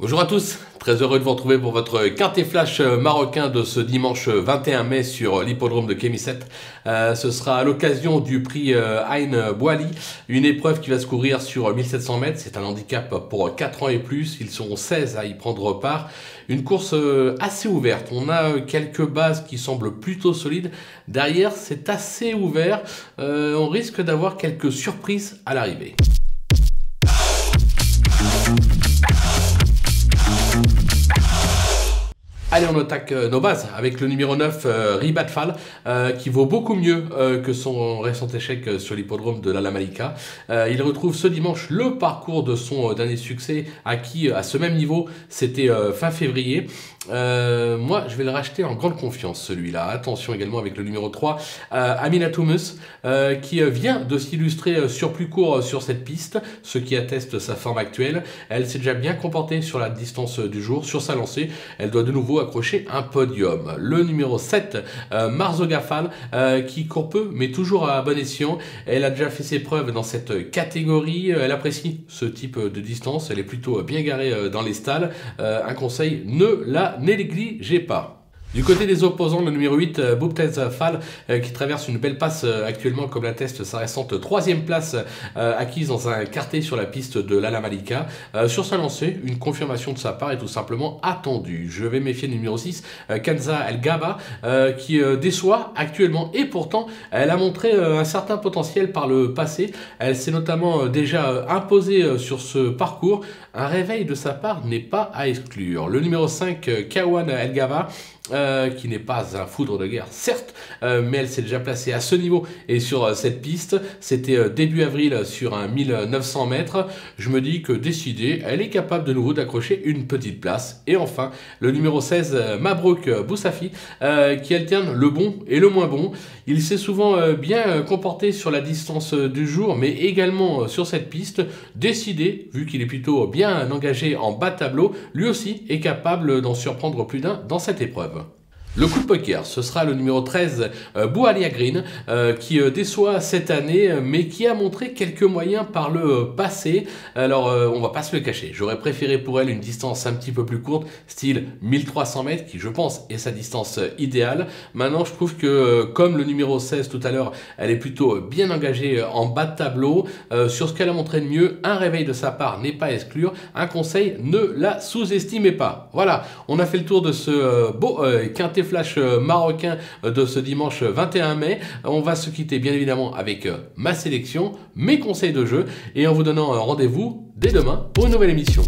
Bonjour à tous, très heureux de vous retrouver pour votre quintet flash marocain de ce dimanche 21 mai sur l'hippodrome de Kémisset. Ce sera à l'occasion du prix Ain Bouali, une épreuve qui va se courir sur 1700 mètres. C'est un handicap pour 4 ans et plus, ils sont 16 à y prendre part. Une course assez ouverte, on a quelques bases qui semblent plutôt solides. Derrière, c'est assez ouvert, on risque d'avoir quelques surprises à l'arrivée. Allez, on attaque nos bases avec le numéro 9, Ribatfal, qui vaut beaucoup mieux que son récent échec sur l'hippodrome de l'Ala Malika. Il retrouve ce dimanche le parcours de son dernier succès, acquis à ce même niveau, c'était fin février. Moi, je vais le racheter en grande confiance, celui-là. Attention également avec le numéro 3, Aminatou-Mus, qui vient de s'illustrer sur plus court sur cette piste, ce qui atteste sa forme actuelle. Elle s'est déjà bien comportée sur la distance du jour, sur sa lancée. Elle doit de nouveau accrocher un podium. Le numéro 7, Marzogafal, qui court peu, mais toujours à bon escient. Elle a déjà fait ses preuves dans cette catégorie. Elle apprécie ce type de distance. Elle est plutôt bien garée dans les stalles. Un conseil, ne la négligez pas. Du côté des opposants, le numéro 8, Boubtez Fall, qui traverse une belle passe actuellement, comme l'atteste sa récente 3e place acquise dans un quartet sur la piste de l'Ala Malika. Sur sa lancée, une confirmation de sa part est tout simplement attendue. Je vais méfier le numéro 6, Kanza El Gaba, qui déçoit actuellement, et pourtant elle a montré un certain potentiel par le passé. Elle s'est notamment déjà imposée sur ce parcours. Un réveil de sa part n'est pas à exclure. Le numéro 5, Kawan El Gaba, qui n'est pas un foudre de guerre, certes, mais elle s'est déjà placée à ce niveau et sur cette piste. C'était début avril sur un 1900 mètres. Je me dis que décidée, elle est capable de nouveau d'accrocher une petite place. Et enfin, le numéro 16, Mabrouk Boussafi, qui alterne le bon et le moins bon. Il s'est souvent bien comporté sur la distance du jour, mais également sur cette piste. Décidé, vu qu'il est plutôt bien engagé en bas de tableau, lui aussi est capable d'en surprendre plus d'un dans cette épreuve. Le coup de poker, ce sera le numéro 13, Boualia Green, qui déçoit cette année, mais qui a montré quelques moyens par le passé. Alors, on va pas se le cacher, j'aurais préféré pour elle une distance un petit peu plus courte, style 1300 mètres, qui je pense est sa distance idéale. Maintenant, je trouve que, comme le numéro 16 tout à l'heure, elle est plutôt bien engagée en bas de tableau. Sur ce qu'elle a montré de mieux, un réveil de sa part n'est pas à exclure. Un conseil, ne la sous-estimez pas. Voilà, on a fait le tour de ce beau quintet flash marocain de ce dimanche 21 mai. On va se quitter bien évidemment avec ma sélection, mes conseils de jeu, et en vous donnant rendez-vous dès demain pour une nouvelle émission.